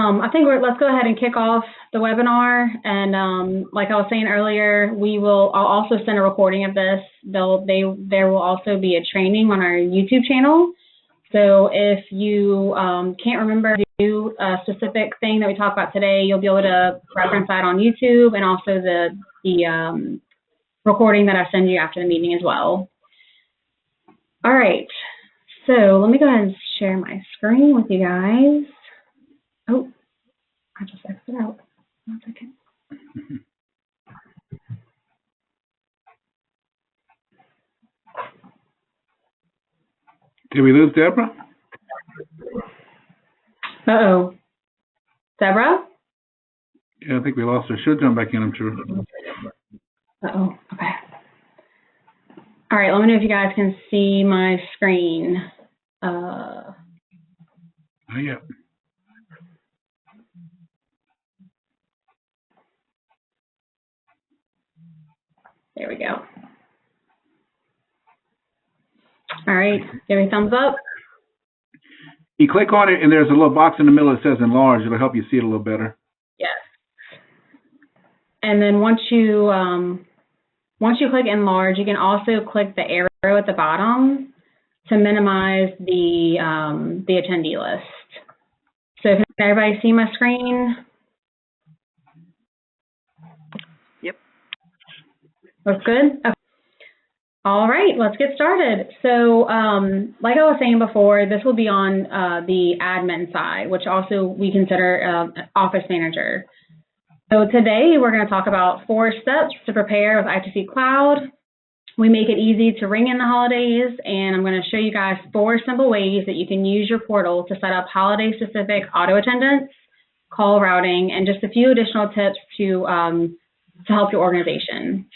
I think let's go ahead and kick off the webinar. And like I was saying earlier, I'll also send a recording of this. There will also be a training on our YouTube channel. So if you can't remember to do a specific thing that we talked about today, you'll be able to reference that on YouTube and also the recording that I send you after the meeting as well. All right, so let me go ahead and share my screen with you guys. Oh, I just exited out. 1 second. Did we lose Deborah? Uh-oh. Deborah? Yeah, I think we lost her. She'll jump back in, I'm sure. Uh-oh, okay. All right, let me know if you guys can see my screen. Not yet. There we go. All right, give me a thumbs up. You click on it, and there's a little box in the middle that says enlarge. It'll help you see it a little better. Yes. And then once you click enlarge, you can also click the arrow at the bottom to minimize the attendee list. So can everybody see my screen? Yep. Looks good? Okay. All right, let's get started. So like I was saying before, this will be on the admin side, which also we consider office manager. So today we're going to talk about 4 steps to prepare with I2C Cloud. We make it easy to ring in the holidays, and I'm going to show you guys 4 simple ways that you can use your portal to set up holiday-specific auto attendance, call routing, and just a few additional tips to help your organization.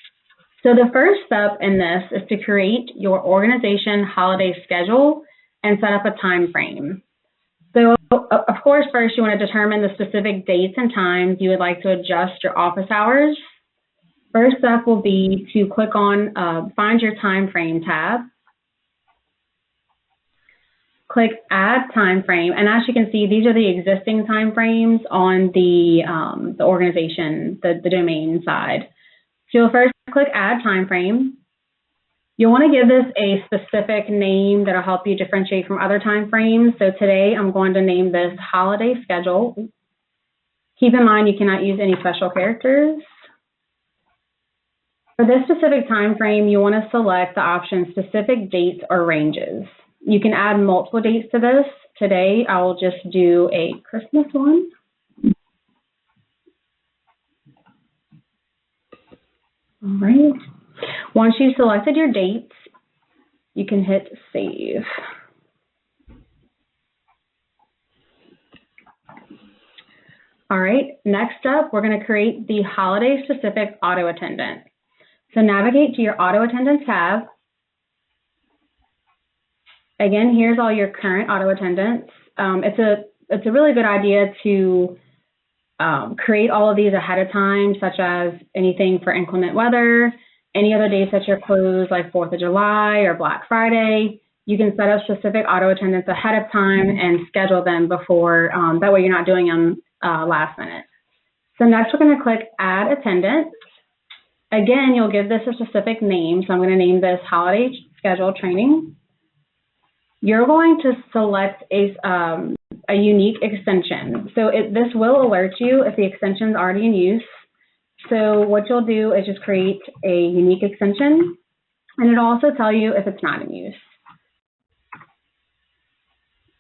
So the first step in this is to create your organization holiday schedule and set up a time frame. So of course, first you want to determine the specific dates and times you would like to adjust your office hours. First step will be to click on Find Your Time Frame tab. Click Add Time Frame, and as you can see, these are the existing time frames on the organization, the domain side. So you'll first click Add Time Frame. You'll want to give this a specific name that'll help you differentiate from other time frames. So today I'm going to name this Holiday Schedule. Keep in mind you cannot use any special characters. For this specific time frame, you want to select the option Specific Dates or Ranges. You can add multiple dates to this. Today I will just do a Christmas one. All right. Once you've selected your dates, you can hit Save. All right, next up, we're going to create the holiday-specific auto attendant. So navigate to your auto attendant tab. Again, here's all your current auto attendants. It's a really good idea to create all of these ahead of time, such as anything for inclement weather, any other days that you're closed, like 4th of July or Black Friday. You can set up specific auto attendants ahead of time and schedule them before, that way you're not doing them last minute. So next we're going to click Add Attendant. Again, you'll give this a specific name. So I'm going to name this Holiday Schedule Training. You're going to select a unique extension. So this will alert you if the extension is already in use. So what you'll do is just create a unique extension, and it'll also tell you if it's not in use.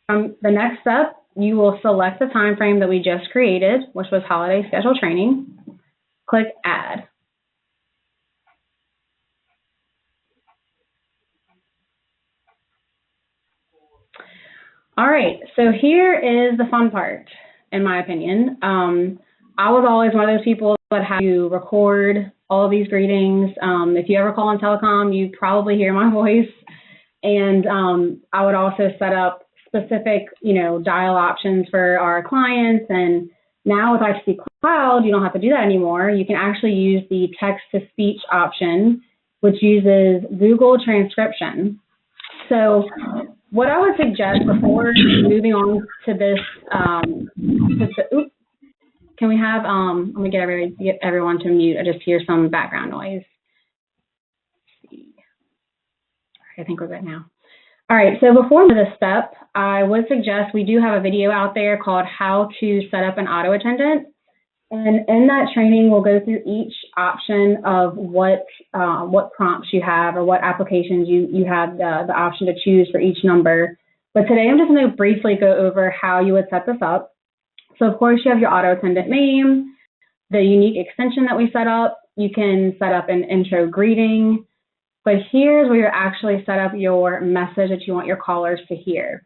The next step, you will select the time frame that we just created, which was Holiday Schedule Training. Click Add. All right, so here is the fun part, in my opinion. I was always one of those people that had to record all of these greetings. If you ever call In-Telecom, you probably hear my voice. And I would also set up specific, dial options for our clients. And now with I2C Cloud, you don't have to do that anymore. You can actually use the text-to-speech option, which uses Google transcription. So what I would suggest before moving on to this, can we have, let me get everyone to mute. I just hear some background noise. I think we're good now. All right, so before this step, I would suggest we do have a video out there called How to Set Up an Auto Attendant. And in that training, we'll go through each option of what prompts you have or what applications you have the option to choose for each number. But today, I'm just going to briefly go over how you would set this up. So of course, you have your auto attendant name, the unique extension that we set up. You can set up an intro greeting, but here's where you actually set up your message that you want your callers to hear.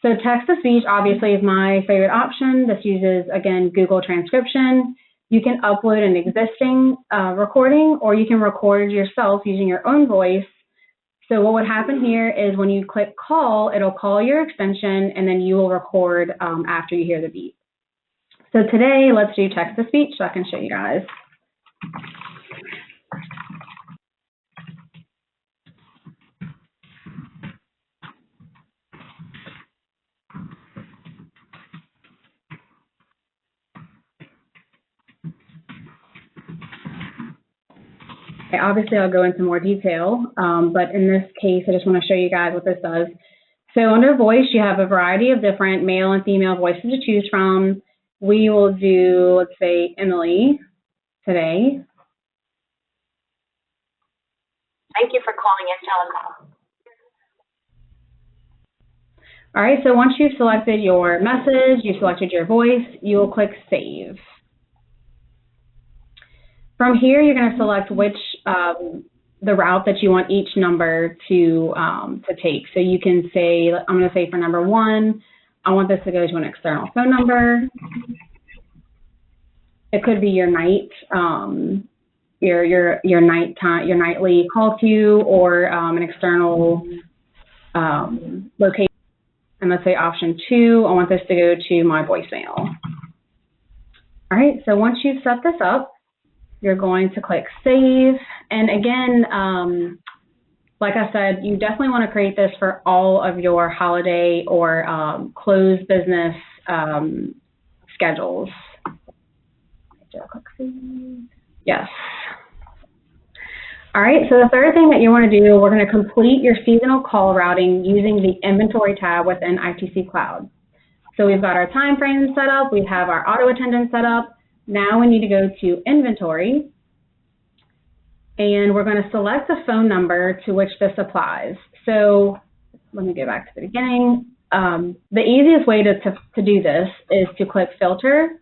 So text-to-speech obviously is my favorite option. This uses, again, Google transcription. You can upload an existing recording, or you can record yourself using your own voice. So what would happen here is when you click call, it'll call your extension, and then you will record after you hear the beep. So today, let's do text-to-speech so I can show you guys. Okay, obviously, I'll go into more detail, but in this case, I just want to show you guys what this does. So under voice, you have a variety of different male and female voices to choose from. We will do, let's say, Emily today. Thank you for calling In-Telecom. All right, so once you've selected your message, you've selected your voice, you will click Save. From here, you're going to select which the route that you want each number to take. So you can say, I'm going to say for number 1, I want this to go to an external phone number. It could be your night, your nightly call queue, or an external location. And let's say option 2, I want this to go to my voicemail. All right, so once you've set this up, you're going to click Save. And again, like I said, you definitely want to create this for all of your holiday or closed business schedules. Click Save. Yes. All right, so the third thing that you want to do, we're going to complete your seasonal call routing using the Inventory tab within ITC Cloud. So we've got our time frames set up, we have our auto attendant set up. Now we need to go to Inventory, and we're going to select the phone number to which this applies. So let me go back to the beginning. The easiest way to do this is to click Filter,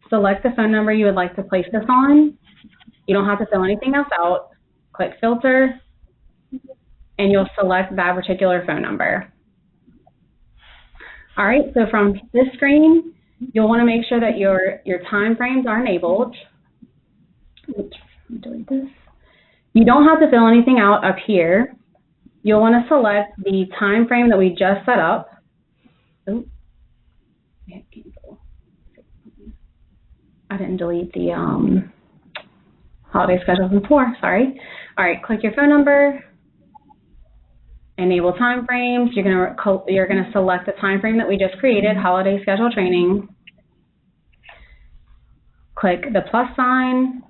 select the phone number you would like to place this on. You don't have to fill anything else out. Click Filter, and you'll select that particular phone number. All right, so from this screen, you'll want to make sure that your time frames are enabled. Oops, delete this. You don't have to fill anything out up here. You'll want to select the time frame that we just set up. Oops. I didn't delete the holiday schedules before, sorry. All right, click your phone number, enable time frames. You're gonna select the time frame that we just created, holiday schedule training. Click the plus sign.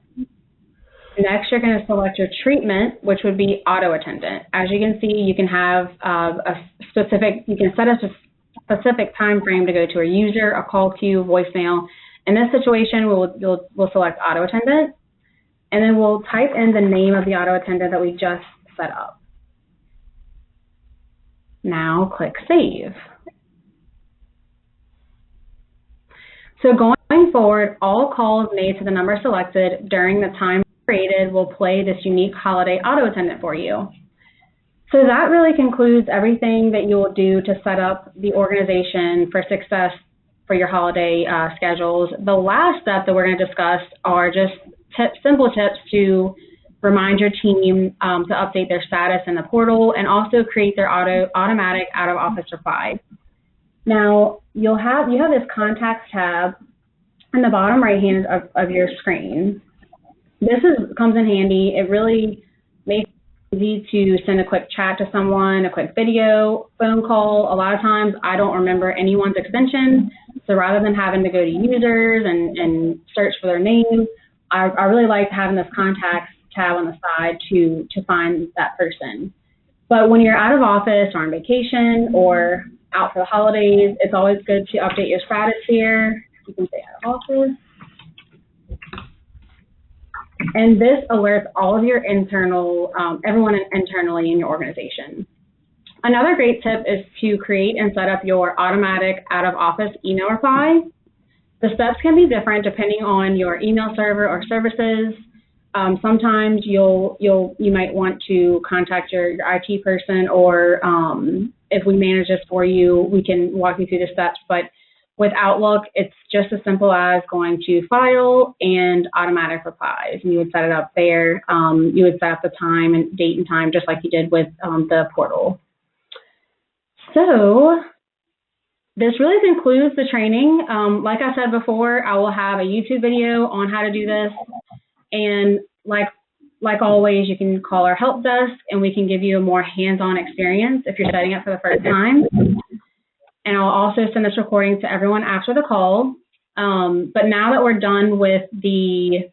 Next, you're gonna select your treatment, which would be auto attendant. As you can see, you can have you can set a specific time frame to go to a user, a call queue, voicemail. In this situation, we'll select auto attendant. And then we'll type in the name of the auto attendant that we just set up. Now click Save. So going forward, all calls made to the number selected during the time created will play this unique holiday auto attendant for you. So that really concludes everything that you will do to set up the organization for success for your holiday schedules. The last step that we're going to discuss are just simple tips to remind your team to update their status in the portal and also create their automatic out-of-office reply. Now, you have this Contacts tab in the bottom right-hand of your screen. This comes in handy. It really makes easy to send a quick chat to someone, a quick video, phone call. A lot of times I don't remember anyone's extension. So rather than having to go to users and search for their name, I really like having this contacts tab on the side to find that person. But when you're out of office or on vacation or out for the holidays, it's always good to update your status here. You can say out of office. And this alerts all of your internal, everyone internally in your organization. Another great tip is to create and set up your automatic out-of-office email reply. The steps can be different depending on your email server or services. Sometimes you might want to contact your IT person, or if we manage this for you, we can walk you through the steps. But with Outlook, it's just as simple as going to File and Automatic Replies, and you would set it up there. You would set up the time and date and time just like you did with the portal. So this really concludes the training. Like I said before, I will have a YouTube video on how to do this. And like always, you can call our help desk and we can give you a more hands-on experience if you're setting it for the first time. And I'll also send this recording to everyone after the call. But now that we're done with the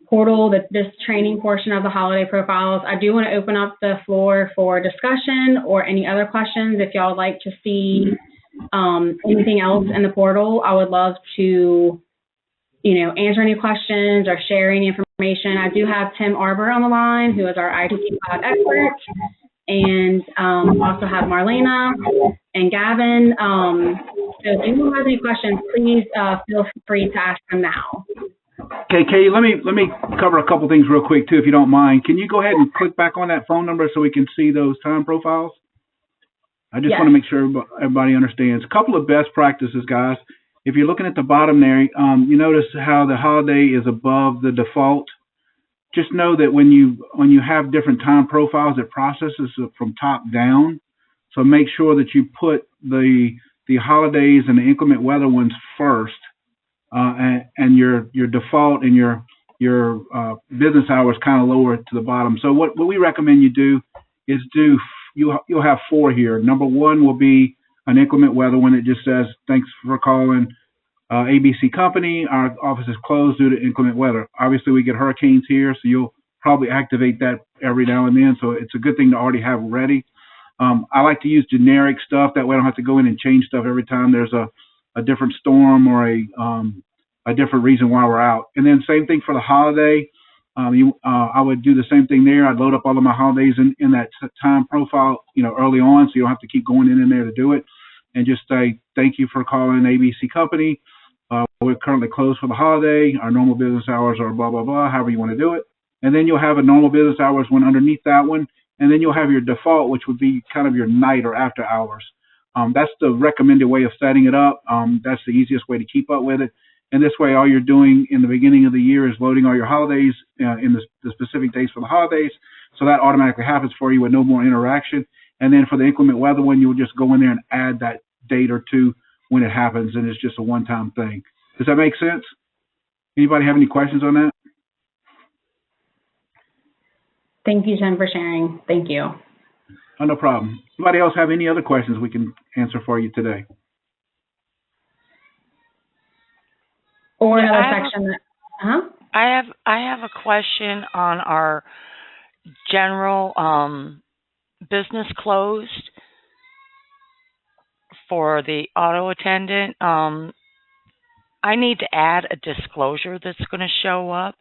portal, this training portion of the holiday profiles, I do want to open up the floor for discussion or any other questions. If y'all would like to see anything else in the portal, I would love to answer any questions or share any information. I do have Tim Arbor on the line, who is our IT cloud expert, and also have Marlena and Gavin. So if anyone has any questions, please feel free to ask them now. Okay, Katie, let me cover a couple things real quick too, if you don't mind. Can you go ahead and click back on that phone number so we can see those time profiles? I just want to make sure everybody understands. A couple of best practices, guys. If you're looking at the bottom there, you notice how the holiday is above the default. Just know that when you have different time profiles, it processes it from top down. So make sure that you put the holidays and the inclement weather ones first, and your default and your business hours kind of lower to the bottom. So what we recommend you do is you'll have 4 here. Number 1 will be an inclement weather one that just says, thanks for calling ABC Company. Our office is closed due to inclement weather. Obviously, we get hurricanes here, so you'll probably activate that every now and then. So it's a good thing to already have ready. I like to use generic stuff. That way I don't have to go in and change stuff every time there's a different storm or a different reason why we're out. And then same thing for the holiday. I would do the same thing there. I'd load up all of my holidays in that time profile, early on, so you don't have to keep going in there to do it. And just say, thank you for calling ABC Company. We're currently closed for the holiday. Our normal business hours are blah, blah, blah, however you want to do it. And then you'll have a normal business hours one underneath that one. And then you'll have your default, which would be kind of your night or after hours. That's the recommended way of setting it up. That's the easiest way to keep up with it. And this way, all you're doing in the beginning of the year is loading all your holidays in the specific days for the holidays. So that automatically happens for you with no more interaction. And then for the inclement weather one, you'll just go in there and add that date or two when it happens, and it's just a one-time thing. Does that make sense? Anybody have any questions on that? Thank you, Tim, for sharing. Thank you. Oh, no problem. Anybody else have any other questions we can answer for you today? Or another section that, I have a question on our general business closed for the auto attendant. I need to add a disclosure that's going to show up.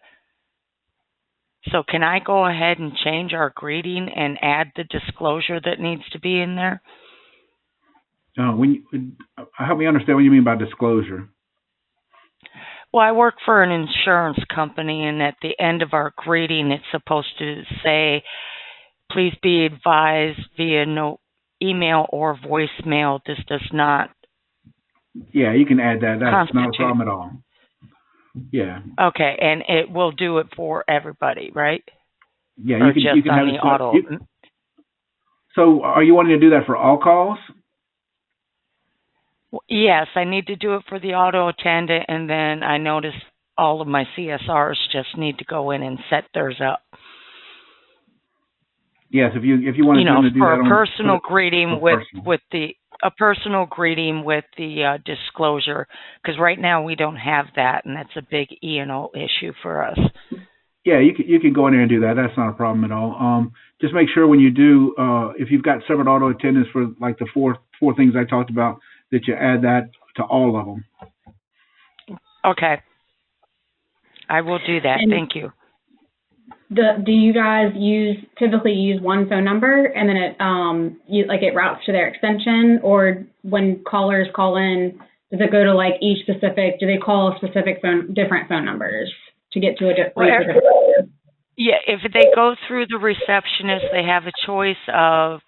So can I go ahead and change our greeting and add the disclosure that needs to be in there? Help me understand what you mean by disclosure. Well, I work for an insurance company, and at the end of our greeting, it's supposed to say, please be advised via no email or voicemail, this does not. Yeah, you can add that. That's not a problem at all. Yeah. Okay, and it will do it for everybody, right? Yeah, or you can. Just you can on have the auto. So, are you wanting to do that for all calls? Yes, I need to do it for the auto attendant, and then I notice all of my CSRs just need to go in and set theirs up. Yes, if you wanted them to do for that a personal greeting with the disclosure, because right now we don't have that, and that's a big E&O issue for us. Yeah, you can go in there and do that. That's not a problem at all. Just make sure when you do, if you've got separate auto attendants for like the four things I talked about, that you add that to all of them. Okay. I will do that. And thank you. do you guys typically use one phone number and then it routes to their extension, or when callers call in, does it go to like each specific? Do they call a specific different phone numbers to get to a different? Yeah, if they go through the receptionist, they have a choice of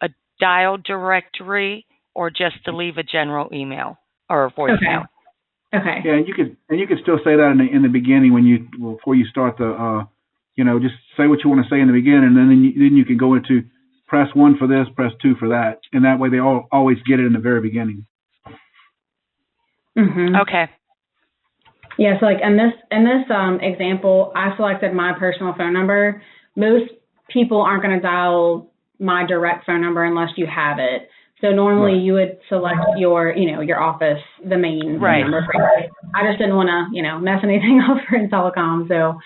a dial directory or just to leave a general email or a voicemail. Okay. Yeah, and you could still say that in the beginning before you start the just say what you want to say in the beginning, and then you can go into press 1 for this, press 2 for that, and that way they always get it in the very beginning. Mm-hmm. Okay. Yeah, so like in this example, I selected my personal phone number. Most people aren't going to dial my direct phone number unless you have it. So normally you would select your office, the main number. I just didn't want to, mess anything up for In-Telecom, so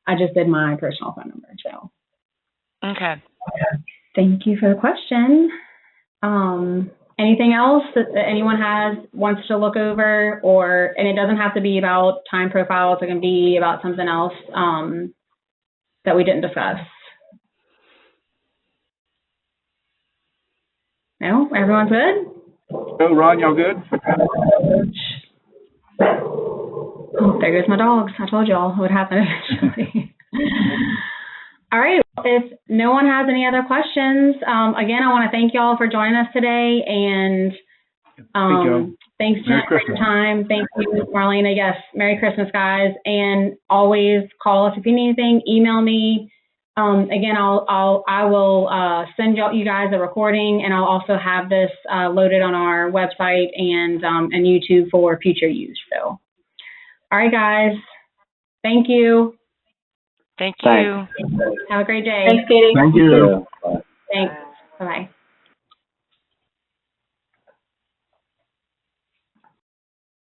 I just did my personal phone number. So. Okay. Thank you for the question. Anything else that anyone wants to look over, and it doesn't have to be about time profiles. It can be about something else that we didn't discuss. No, everyone's good. Oh, Ron, y'all good? Oh, there goes my dogs. I told y'all what would happen eventually. All right. If no one has any other questions, again, I want to thank y'all for joining us today, and thanks Jen, for your time. Thank you, Marlena. Yes, Merry Christmas, guys, and always call us if you need anything. Email me. Again, I will send you guys a recording, and I'll also have this loaded on our website and YouTube for future use. So, all right, guys. Thank you. Thank you. Have a great day. Thanks, Katie. Thank you.